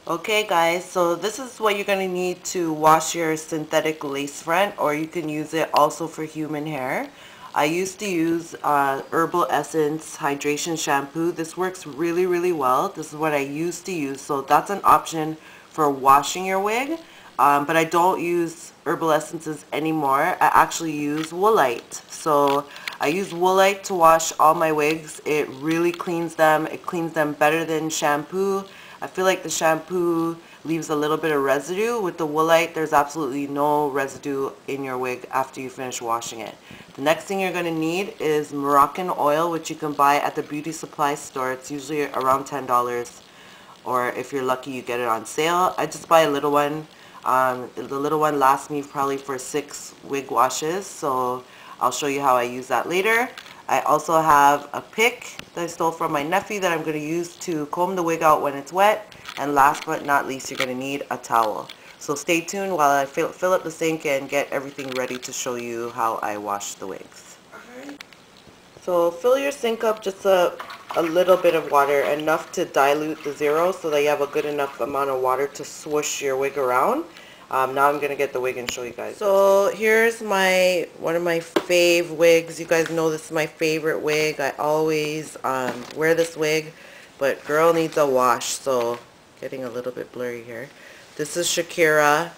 Okay guys, so this is what you're going to need to wash your synthetic lace front, or you can use it also for human hair. I used to use Herbal Essence Hydration Shampoo. This works really well. This is what I used to use, so that's an option for washing your wig. But I don't use Herbal Essences anymore. I actually use Woolite. So I use Woolite to wash all my wigs. It really cleans them. It cleans them better than shampoo. I feel like the shampoo leaves a little bit of residue. With the Woolite, there's absolutely no residue in your wig after you finish washing it. The next thing you're going to need is Moroccan oil, which you can buy at the beauty supply store. It's usually around $10, or if you're lucky you get it on sale. I just buy a little one. The little one lasts me probably for 6 wig washes, so I'll show you how I use that later. I also have a pick that I stole from my nephew that I'm going to use to comb the wig out when it's wet. And last but not least, you're going to need a towel. So stay tuned while I fill up the sink and get everything ready to show you how I wash the wigs. So fill your sink up just a little bit of water, enough to dilute the zero so that you have a good enough amount of water to swoosh your wig around. Now I'm going to get the wig and show you guys. So here's one of my fave wigs. You guys know this is my favorite wig. I always wear this wig, but girl needs a wash, so getting a little bit blurry here. This is Shakira.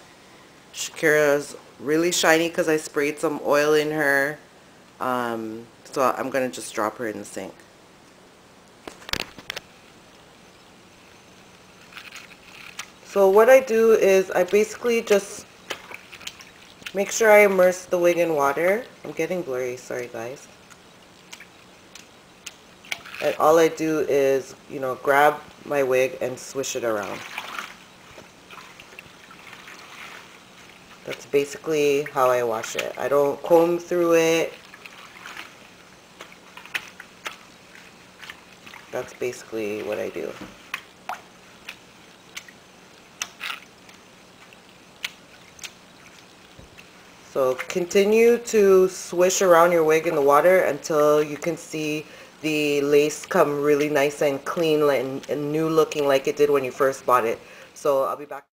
Shakira's really shiny because I sprayed some oil in her. So I'm going to just drop her in the sink. So what I do is I basically just make sure I immerse the wig in water. I'm getting blurry, sorry guys. And all I do is, grab my wig and swish it around. That's basically how I wash it. I don't comb through it. That's basically what I do. So continue to swish around your wig in the water until you can see the lace come really nice and clean and new looking like it did when you first bought it. So I'll be back.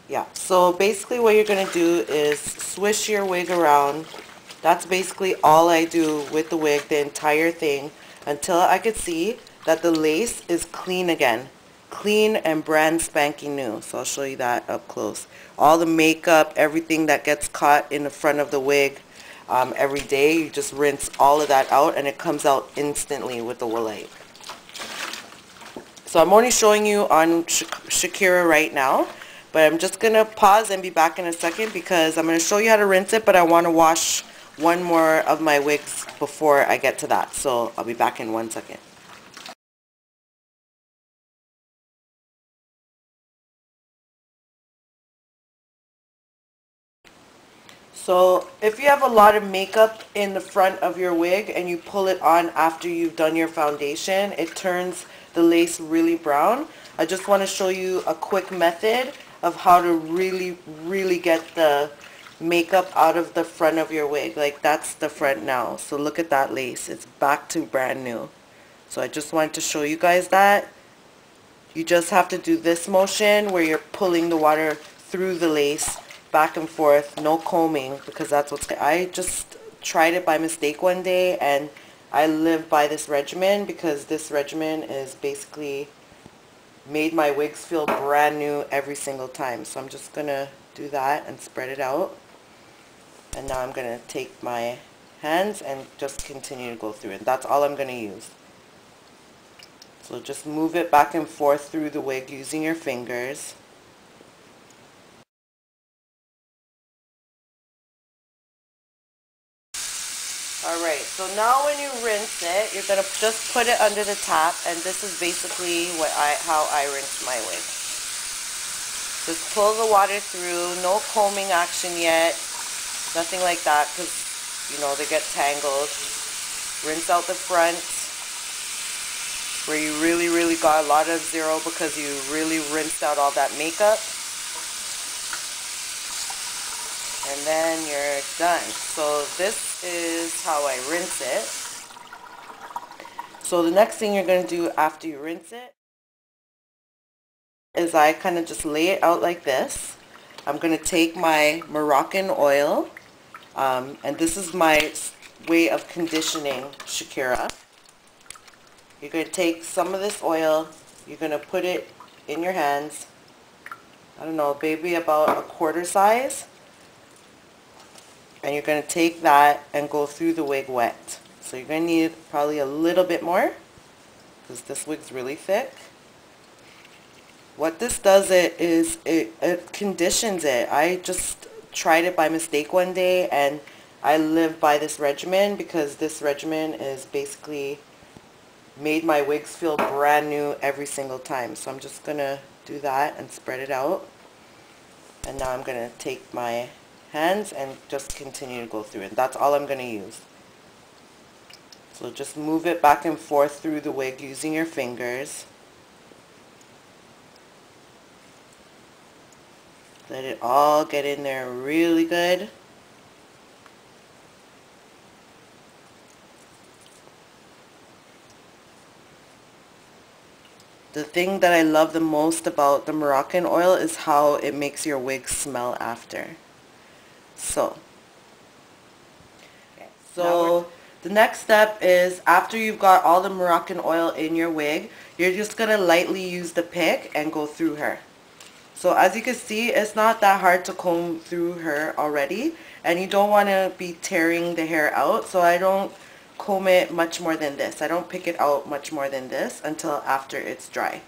Yeah, so basically what you're going to do is swish your wig around. That's basically all I do with the wig, the entire thing, until I could see that the lace is clean again. Clean and brand spanking new. So I'll show you that up close. All the makeup, everything that gets caught in the front of the wig every day, you just rinse all of that out and it comes out instantly with the Woolite. So I'm only showing you on Shakira right now, but I'm just going to pause and be back in a second because I'm going to show you how to rinse it, but I want to wash one more of my wigs before I get to that. So I'll be back in 1 second. So if you have a lot of makeup in the front of your wig and you pull it on after you've done your foundation, it turns the lace really brown. I just want to show you a quick method of how to really get the makeup out of the front of your wig. Like that's the front now. So look at that lace. It's back to brand new. So I just wanted to show you guys that. You just have to do this motion where you're pulling the water through the lace back and forth, no combing, because that's what's... I just tried it by mistake one day and I live by this regimen because this regimen is basically made my wigs feel brand new every single time. So I'm just gonna do that and spread it out. And now I'm gonna take my hands and just continue to go through it. That's all I'm gonna use. So just move it back and forth through the wig using your fingers. Alright, so now when you rinse it, you're going to just put it under the tap, and this is basically how I rinse my wig. Just pull the water through, no combing action yet, nothing like that, because, they get tangled. Rinse out the front, where you really got a lot of zero because you really rinsed out all that makeup. And then you're done. So this is how I rinse it. So the next thing you're going to do after you rinse it is I kind of just lay it out like this. I'm going to take my Moroccan oil, and this is my way of conditioning Shakira. You're going to take some of this oil, you're going to put it in your hands, I don't know, maybe about a quarter size, and you're going to take that and go through the wig wet. So you're going to need probably a little bit more because this wig's really thick. What this does is it conditions it. I just tried it by mistake one day, and I live by this regimen because this regimen is basically made my wigs feel brand new every single time. So I'm just going to do that and spread it out. And now I'm going to take my hands and just continue to go through it. That's all I'm going to use. So just move it back and forth through the wig using your fingers. Let it all get in there really good. The thing that I love the most about the Moroccan oil is how it makes your wig smell after. So the next step is, after you've got all the Moroccan oil in your wig, you're just going to lightly use the pick and go through her. So as you can see, it's not that hard to comb through her already, and you don't want to be tearing the hair out, so I don't comb it much more than this. I don't pick it out much more than this until after it's dry.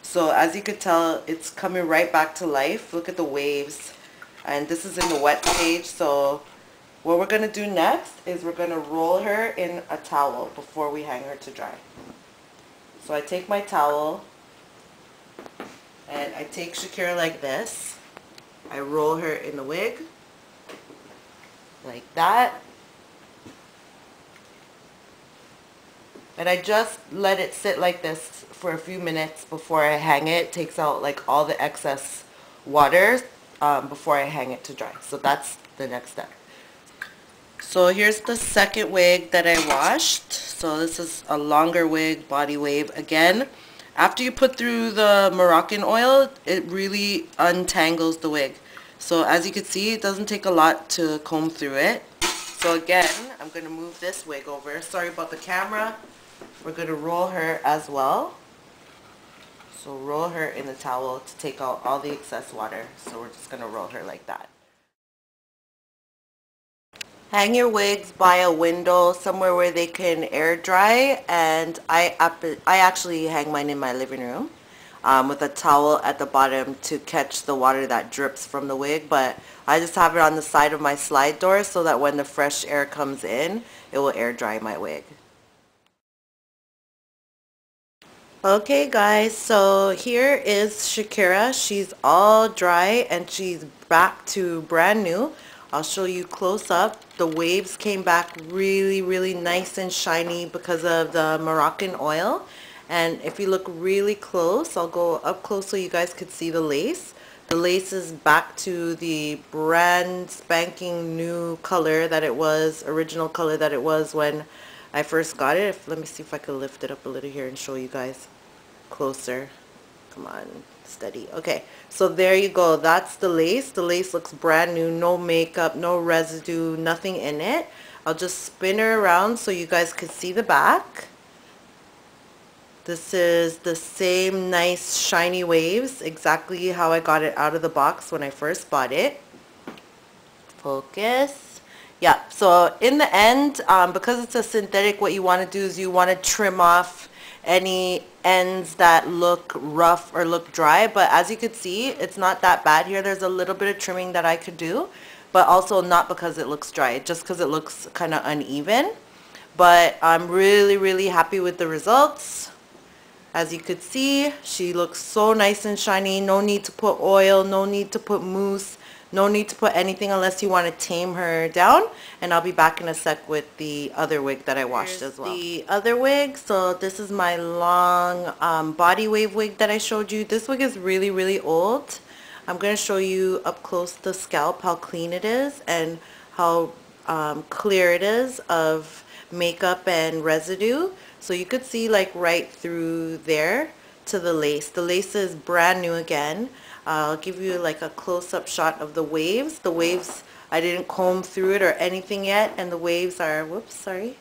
So as you can tell, it's coming right back to life. Look at the waves, and this is in the wet stage. So what we're going to do next is we're going to roll her in a towel before we hang her to dry. So I take my towel and I take Shakira like this. I roll her in the wig like that. And I just let it sit like this for a few minutes before I hang it. It takes out like all the excess water before I hang it to dry. So that's the next step. So here's the second wig that I washed. So this is a longer wig, body wave. Again, after you put through the Moroccan oil, it really untangles the wig. So as you can see, it doesn't take a lot to comb through it. So again, I'm going to move this wig over. Sorry about the camera. We're going to roll her as well. So roll her in the towel to take out all the excess water. So we're just going to roll her like that. Hang your wigs by a window, somewhere where they can air dry, and I actually hang mine in my living room with a towel at the bottom to catch the water that drips from the wig, but I just have it on the side of my slide door so that when the fresh air comes in, it will air dry my wig. Okay guys, so here is Shakira. She's all dry and she's back to brand new. I'll show you close up. The waves came back really nice and shiny because of the Moroccan oil. And if you look really close, I'll go up close so you guys could see the lace. The lace is back to the brand spanking new color that it was, original color that it was when I first got it. Let me see if I can lift it up a little here and show you guys closer. Come on, steady. Okay, so there you go. That's the lace. The lace looks brand new, no makeup, no residue, nothing in it. I'll just spin her around so you guys can see the back. This is the same nice shiny waves, exactly how I got it out of the box when I first bought it. Focus. Yeah, so in the end, because it's a synthetic, what you want to do is you want to trim off any ends that look rough or look dry. But as you can see, it's not that bad here. There's a little bit of trimming that I could do, but also not because it looks dry, just because it looks kind of uneven. But I'm really happy with the results. As you could see, she looks so nice and shiny. No need to put oil, no need to put mousse, no need to put anything unless you want to tame her down. And I'll be back in a sec with the other wig that I washed as well. The other wig, so this is my long body wave wig that I showed you. This wig is really old. I'm going to show you up close the scalp, how clean it is and how clear it is of makeup and residue. So you could see like right through there to the lace. The lace is brand new again. I'll give you like a close-up shot of the waves. The waves, I didn't comb through it or anything yet, and the waves are, whoops, sorry.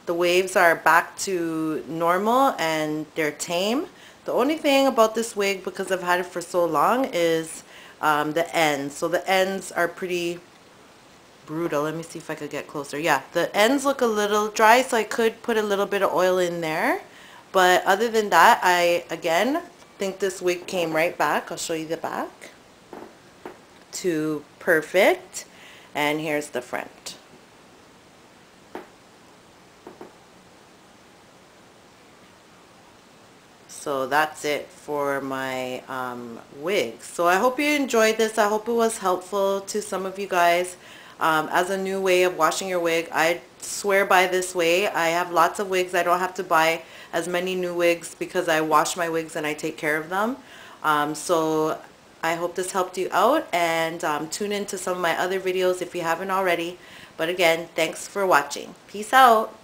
The waves are back to normal and they're tame. The only thing about this wig, because I've had it for so long, is the ends. So the ends are pretty brutal. Let me see if I could get closer. Yeah, the ends look a little dry, so I could put a little bit of oil in there. But other than that, I, again, think this wig came right back. I'll show you the back. To perfect. And here's the front. So that's it for my wigs. So I hope you enjoyed this. I hope it was helpful to some of you guys. As a new way of washing your wig, I swear by this way. I have lots of wigs. I don't have to buy as many new wigs because I wash my wigs and I take care of them. So I hope this helped you out, and tune in to some of my other videos if you haven't already. But again, thanks for watching. Peace out.